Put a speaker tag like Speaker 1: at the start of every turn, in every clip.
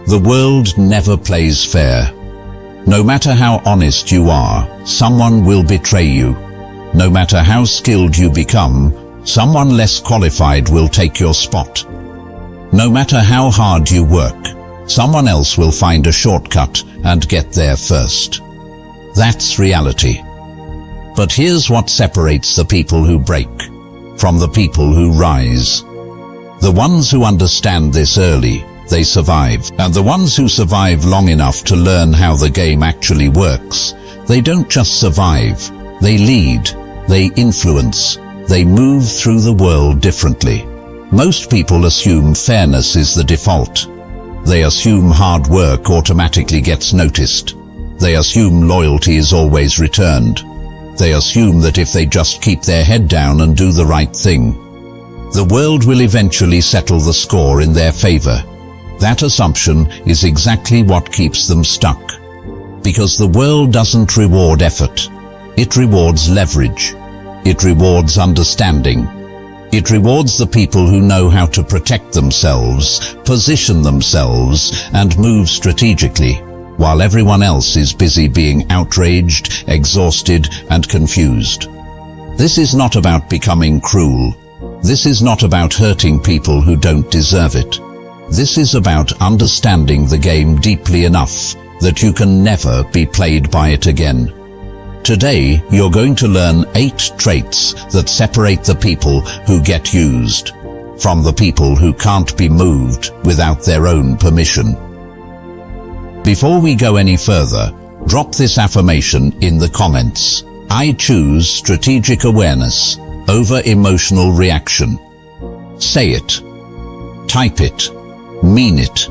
Speaker 1: The world never plays fair. No matter how honest you are, someone will betray you. No matter how skilled you become, someone less qualified will take your spot. No matter how hard you work, someone else will find a shortcut and get there first. That's reality. But here's what separates the people who break from the people who rise. The ones who understand this early, they survive. And the ones who survive long enough to learn how the game actually works, they don't just survive, they lead, they influence, they move through the world differently. Most people assume fairness is the default. They assume hard work automatically gets noticed. They assume loyalty is always returned. They assume that if they just keep their head down and do the right thing, the world will eventually settle the score in their favor. That assumption is exactly what keeps them stuck. Because the world doesn't reward effort. It rewards leverage. It rewards understanding. It rewards the people who know how to protect themselves, position themselves, and move strategically, while everyone else is busy being outraged, exhausted, and confused. This is not about becoming cruel. This is not about hurting people who don't deserve it. This is about understanding the game deeply enough that you can never be played by it again. Today, you're going to learn 8 traits that separate the people who get used from the people who can't be moved without their own permission. Before we go any further, drop this affirmation in the comments. I choose strategic awareness over emotional reaction. Say it. Type it. Mean it.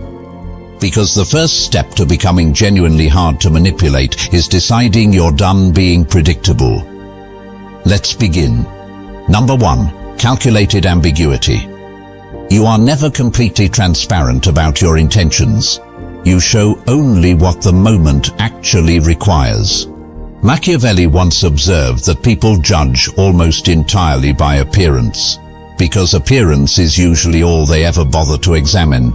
Speaker 1: Because the first step to becoming genuinely hard to manipulate is deciding you're done being predictable. Let's begin. Number 1. Calculated ambiguity. You are never completely transparent about your intentions. You show only what the moment actually requires. Machiavelli once observed that people judge almost entirely by appearance, because appearance is usually all they ever bother to examine.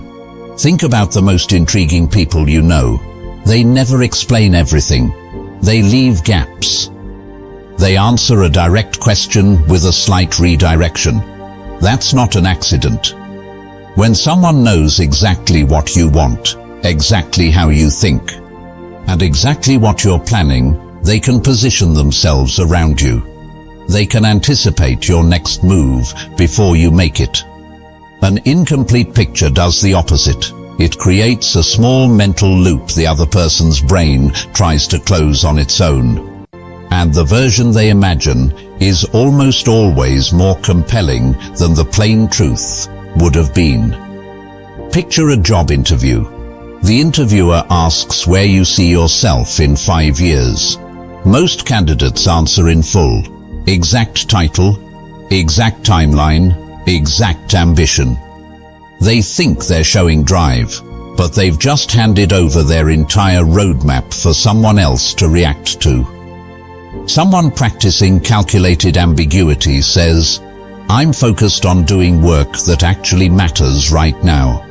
Speaker 1: Think about the most intriguing people you know. They never explain everything. They leave gaps. They answer a direct question with a slight redirection. That's not an accident. When someone knows exactly what you want, exactly how you think, and exactly what you're planning, they can position themselves around you. They can anticipate your next move before you make it. An incomplete picture does the opposite. It creates a small mental loop the other person's brain tries to close on its own. And the version they imagine is almost always more compelling than the plain truth would have been. Picture a job interview. The interviewer asks where you see yourself in 5 years. Most candidates answer in full. Exact title, exact timeline, exact ambition. They think they're showing drive, but they've just handed over their entire roadmap for someone else to react to. Someone practicing calculated ambiguity says, I'm focused on doing work that actually matters right now,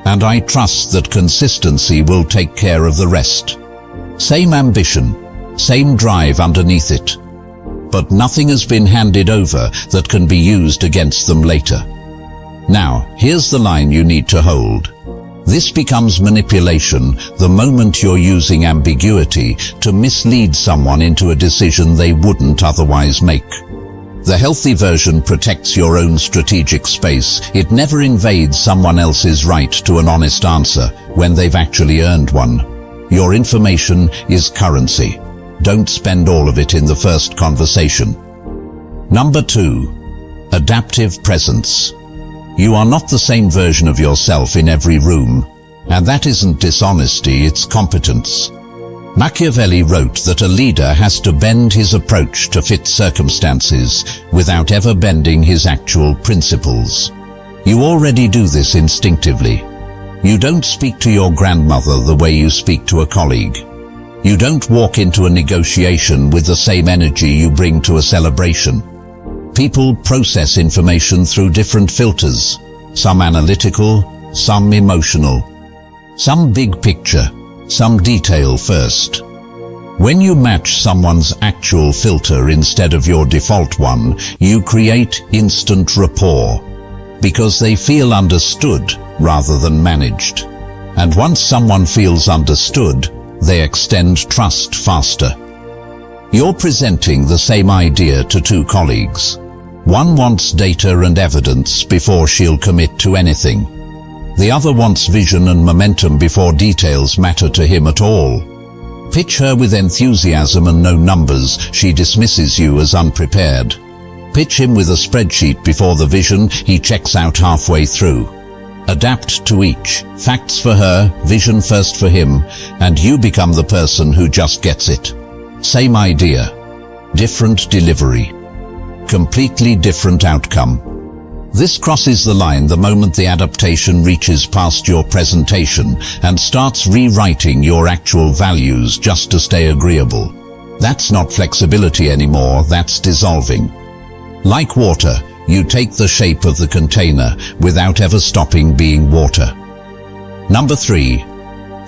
Speaker 1: and I trust that consistency will take care of the rest. Same ambition, same drive underneath it, but nothing has been handed over that can be used against them later. Now, here's the line you need to hold. This becomes manipulation the moment you're using ambiguity to mislead someone into a decision they wouldn't otherwise make. The healthy version protects your own strategic space. It never invades someone else's right to an honest answer when they've actually earned one. Your information is currency. Don't spend all of it in the first conversation. Number 2. Adaptive presence. You are not the same version of yourself in every room, and that isn't dishonesty, it's competence. Machiavelli wrote that a leader has to bend his approach to fit circumstances without ever bending his actual principles. You already do this instinctively. You don't speak to your grandmother the way you speak to a colleague. You don't walk into a negotiation with the same energy you bring to a celebration. People process information through different filters, some analytical, some emotional. Some big picture, some detail first. When you match someone's actual filter instead of your default one, you create instant rapport, because they feel understood rather than managed. And once someone feels understood, they extend trust faster. You're presenting the same idea to two colleagues. One wants data and evidence before she'll commit to anything. The other wants vision and momentum before details matter to him at all. Pitch her with enthusiasm and no numbers, she dismisses you as unprepared. Pitch him with a spreadsheet before the vision, he checks out halfway through. Adapt to each. Facts for her, vision first for him, and you become the person who just gets it. Same idea, different delivery. Completely different outcome. This crosses the line the moment the adaptation reaches past your presentation and starts rewriting your actual values just to stay agreeable. That's not flexibility anymore, that's dissolving. Like water, you take the shape of the container without ever stopping being water. Number 3.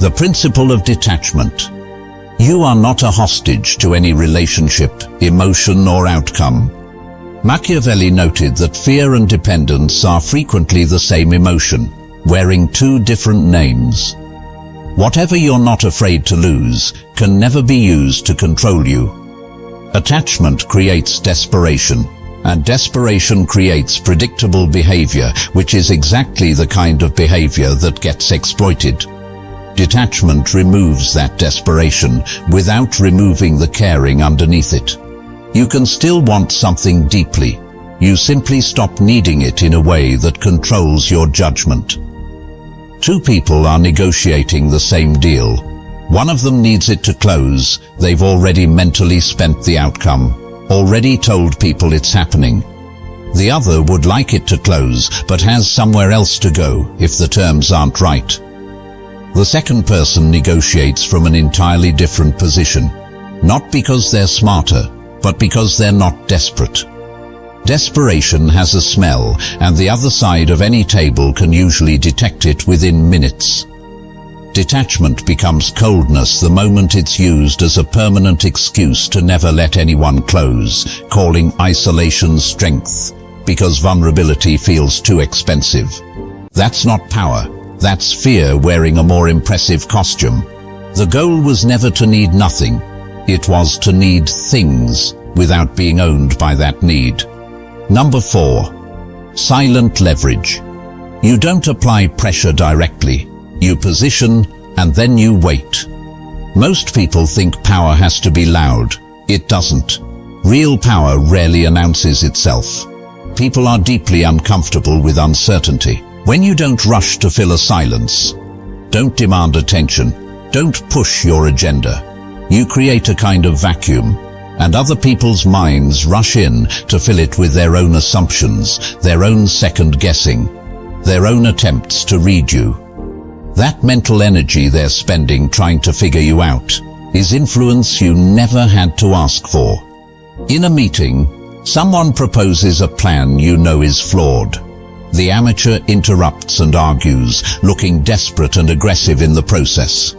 Speaker 1: The principle of detachment. You are not a hostage to any relationship, emotion, or outcome. Machiavelli noted that fear and dependence are frequently the same emotion, wearing two different names. Whatever you're not afraid to lose can never be used to control you. Attachment creates desperation, and desperation creates predictable behavior, which is exactly the kind of behavior that gets exploited. Detachment removes that desperation without removing the caring underneath it. You can still want something deeply. You simply stop needing it in a way that controls your judgment. Two people are negotiating the same deal. One of them needs it to close. They've already mentally spent the outcome, already told people it's happening. The other would like it to close, but has somewhere else to go if the terms aren't right. The second person negotiates from an entirely different position, not because they're smarter, but because they're not desperate. Desperation has a smell, and the other side of any table can usually detect it within minutes. Detachment becomes coldness the moment it's used as a permanent excuse to never let anyone close, calling isolation strength, because vulnerability feels too expensive. That's not power, that's fear wearing a more impressive costume. The goal was never to need nothing. It was to need things without being owned by that need. Number 4. Silent leverage. You don't apply pressure directly. You position and then you wait. Most people think power has to be loud. It doesn't. Real power rarely announces itself. People are deeply uncomfortable with uncertainty. When you don't rush to fill a silence, don't demand attention, don't push your agenda, you create a kind of vacuum, and other people's minds rush in to fill it with their own assumptions, their own second guessing, their own attempts to read you. That mental energy they're spending trying to figure you out is influence you never had to ask for. In a meeting, someone proposes a plan you know is flawed. The amateur interrupts and argues, looking desperate and aggressive in the process.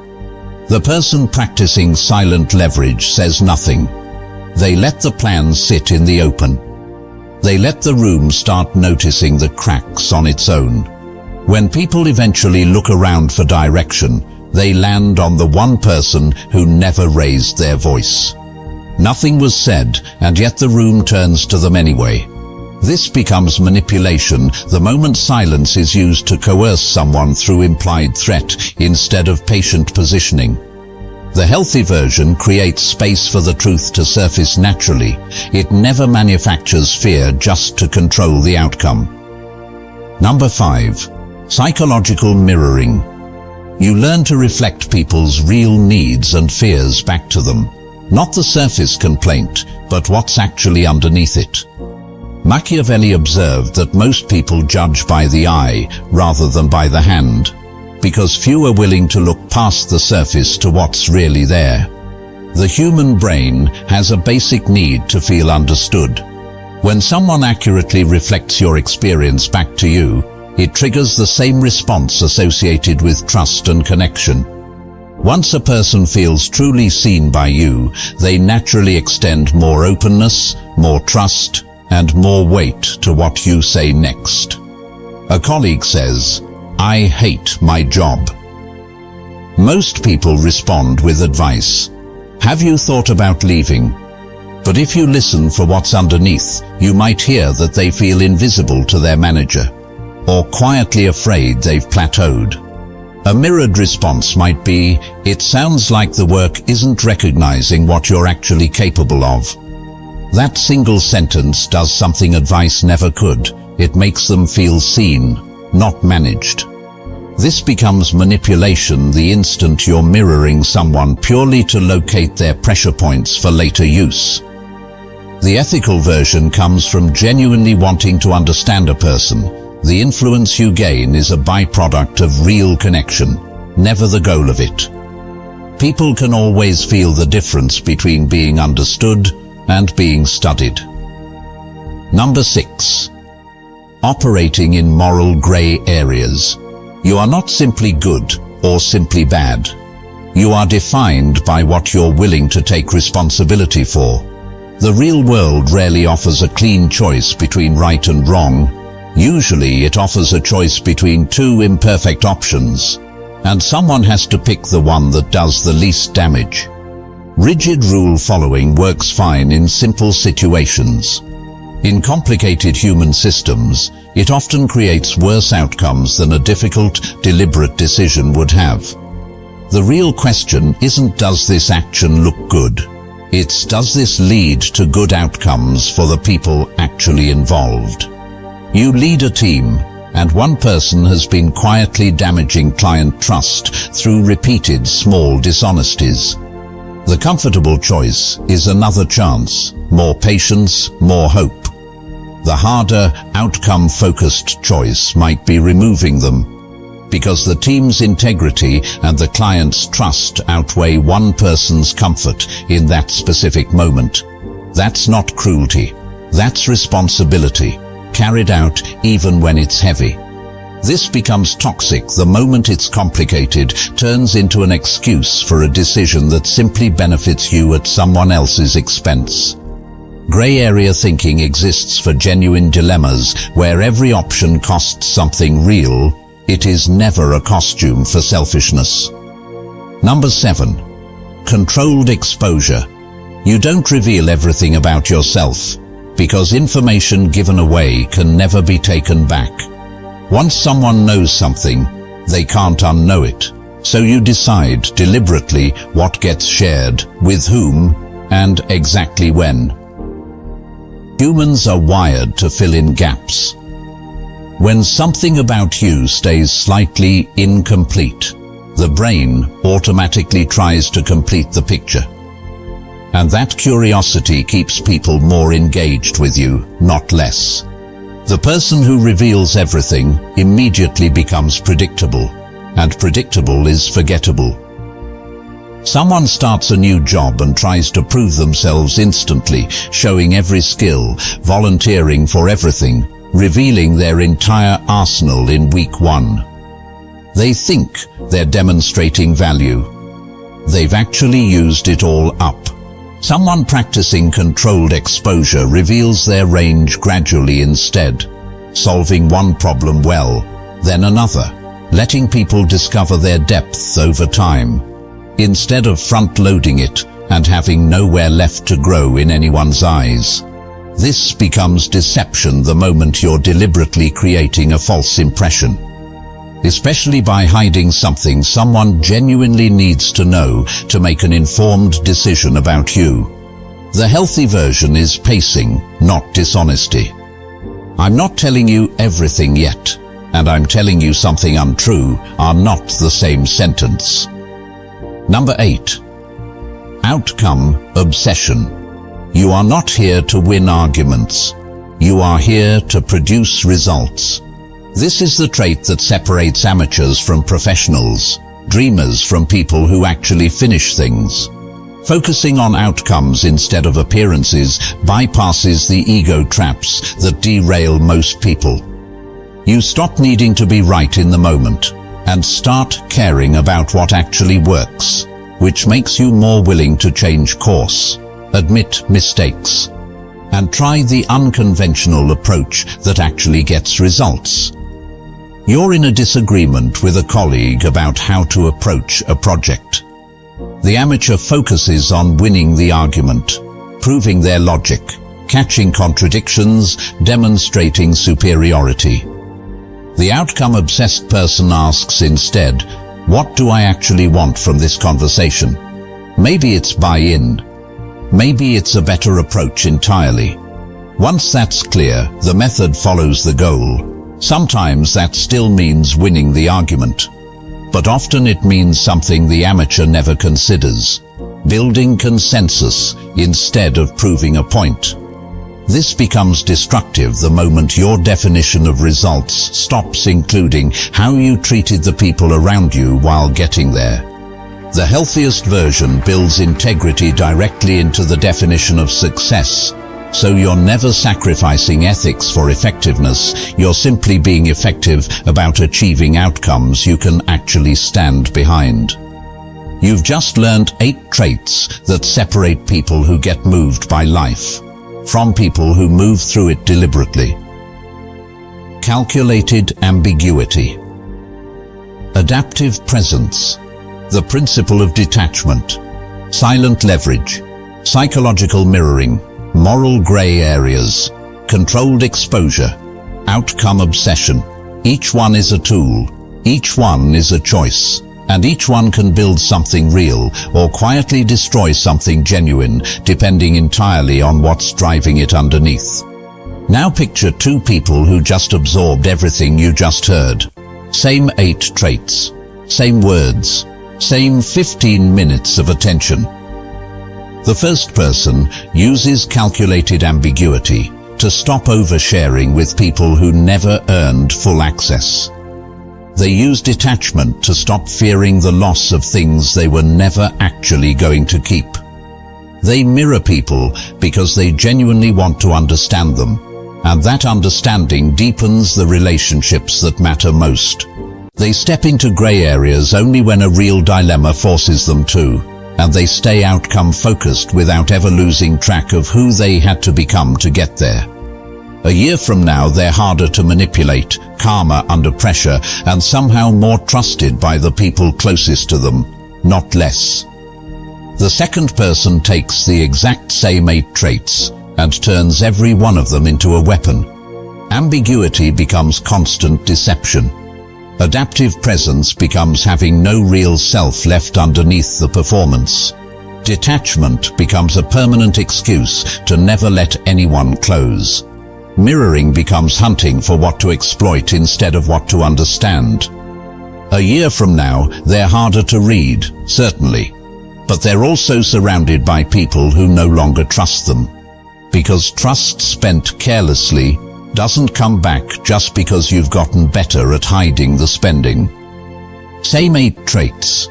Speaker 1: The person practicing silent leverage says nothing. They let the plan sit in the open. They let the room start noticing the cracks on its own. When people eventually look around for direction, they land on the one person who never raised their voice. Nothing was said, and yet the room turns to them anyway. This becomes manipulation the moment silence is used to coerce someone through implied threat instead of patient positioning. The healthy version creates space for the truth to surface naturally. It never manufactures fear just to control the outcome. Number 5. Psychological mirroring. You learn to reflect people's real needs and fears back to them. Not the surface complaint, but what's actually underneath it. Machiavelli observed that most people judge by the eye rather than by the hand, because few are willing to look past the surface to what's really there. The human brain has a basic need to feel understood. When someone accurately reflects your experience back to you, it triggers the same response associated with trust and connection. Once a person feels truly seen by you, they naturally extend more openness, more trust, and more weight to what you say next. A colleague says, "I hate my job." Most people respond with advice. "Have you thought about leaving?" But if you listen for what's underneath, you might hear that they feel invisible to their manager, or quietly afraid they've plateaued. A mirrored response might be, "It sounds like the work isn't recognizing what you're actually capable of." That single sentence does something advice never could. It makes them feel seen, not managed. This becomes manipulation the instant you're mirroring someone purely to locate their pressure points for later use. The ethical version comes from genuinely wanting to understand a person. The influence you gain is a byproduct of real connection, never the goal of it. People can always feel the difference between being understood and being studied. Number 6. Operating in moral gray areas. You are not simply good or simply bad. You are defined by what you're willing to take responsibility for. The real world rarely offers a clean choice between right and wrong. Usually it offers a choice between two imperfect options, and someone has to pick the one that does the least damage. Rigid rule following works fine in simple situations. In complicated human systems, it often creates worse outcomes than a difficult, deliberate decision would have. The real question isn't, does this action look good? It's, does this lead to good outcomes for the people actually involved? You lead a team, and one person has been quietly damaging client trust through repeated small dishonesties. The comfortable choice is another chance, more patience, more hope. The harder, outcome-focused choice might be removing them, because the team's integrity and the client's trust outweigh one person's comfort in that specific moment. That's not cruelty. That's responsibility, carried out even when it's heavy. This becomes toxic the moment it's complicated, turns into an excuse for a decision that simply benefits you at someone else's expense. Gray area thinking exists for genuine dilemmas where every option costs something real. It is never a costume for selfishness. Number 7. Controlled exposure. You don't reveal everything about yourself, because information given away can never be taken back. Once someone knows something, they can't unknow it. So you decide deliberately what gets shared, with whom, and exactly when. Humans are wired to fill in gaps. When something about you stays slightly incomplete, the brain automatically tries to complete the picture. And that curiosity keeps people more engaged with you, not less. The person who reveals everything immediately becomes predictable, and predictable is forgettable. Someone starts a new job and tries to prove themselves instantly, showing every skill, volunteering for everything, revealing their entire arsenal in week 1. They think they're demonstrating value. They've actually used it all up. Someone practicing controlled exposure reveals their range gradually instead, solving one problem well, then another, letting people discover their depth over time, instead of front-loading it and having nowhere left to grow in anyone's eyes. This becomes deception the moment you're deliberately creating a false impression, especially by hiding something someone genuinely needs to know to make an informed decision about you. The healthy version is pacing, not dishonesty. I'm not telling you everything yet, and I'm telling you something untrue are not the same sentence. Number 8. Outcome obsession. You are not here to win arguments. You are here to produce results. This is the trait that separates amateurs from professionals, dreamers from people who actually finish things. Focusing on outcomes instead of appearances bypasses the ego traps that derail most people. You stop needing to be right in the moment and start caring about what actually works, which makes you more willing to change course, admit mistakes, and try the unconventional approach that actually gets results. You're in a disagreement with a colleague about how to approach a project. The amateur focuses on winning the argument, proving their logic, catching contradictions, demonstrating superiority. The outcome-obsessed person asks instead, what do I actually want from this conversation? Maybe it's buy-in. Maybe it's a better approach entirely. Once that's clear, the method follows the goal. Sometimes that still means winning the argument, but often it means something the amateur never considers, building consensus instead of proving a point. This becomes destructive the moment your definition of results stops including how you treated the people around you while getting there. The healthiest version builds integrity directly into the definition of success, so you're never sacrificing ethics for effectiveness, you're simply being effective about achieving outcomes you can actually stand behind. You've just learned 8 traits that separate people who get moved by life from people who move through it deliberately. Calculated ambiguity. Adaptive presence. The principle of detachment. Silent leverage. Psychological mirroring. Moral gray areas. Controlled exposure. Outcome obsession. Each one is a tool. Each one is a choice. And each one can build something real or quietly destroy something genuine, depending entirely on what's driving it underneath. Now picture 2 people who just absorbed everything you just heard. Same 8 traits, same words, same 15 minutes of attention. The first person uses calculated ambiguity to stop oversharing with people who never earned full access. They use detachment to stop fearing the loss of things they were never actually going to keep. They mirror people because they genuinely want to understand them, and that understanding deepens the relationships that matter most. They step into gray areas only when a real dilemma forces them to, and they stay outcome-focused without ever losing track of who they had to become to get there. A year from now, they're harder to manipulate, calmer under pressure, and somehow more trusted by the people closest to them, not less. The second person takes the exact same 8 traits and turns every one of them into a weapon. Ambiguity becomes constant deception. Adaptive presence becomes having no real self left underneath the performance. Detachment becomes a permanent excuse to never let anyone close. Mirroring becomes hunting for what to exploit instead of what to understand. A year from now, they're harder to read, certainly, but they're also surrounded by people who no longer trust them. Because trust spent carelessly doesn't come back just because you've gotten better at hiding the spending. Same 8 traits,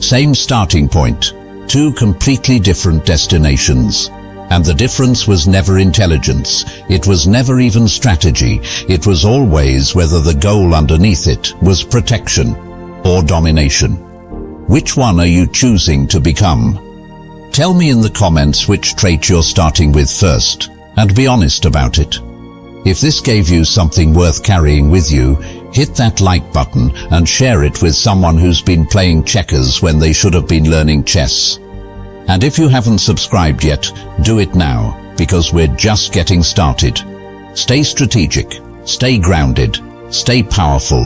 Speaker 1: same starting point, 2 completely different destinations. And the difference was never intelligence, it was never even strategy, it was always whether the goal underneath it was protection or domination. Which one are you choosing to become? Tell me in the comments which trait you're starting with first, and be honest about it. If this gave you something worth carrying with you, hit that like button and share it with someone who's been playing checkers when they should have been learning chess. And if you haven't subscribed yet, do it now, because we're just getting started. Stay strategic, stay grounded, stay powerful,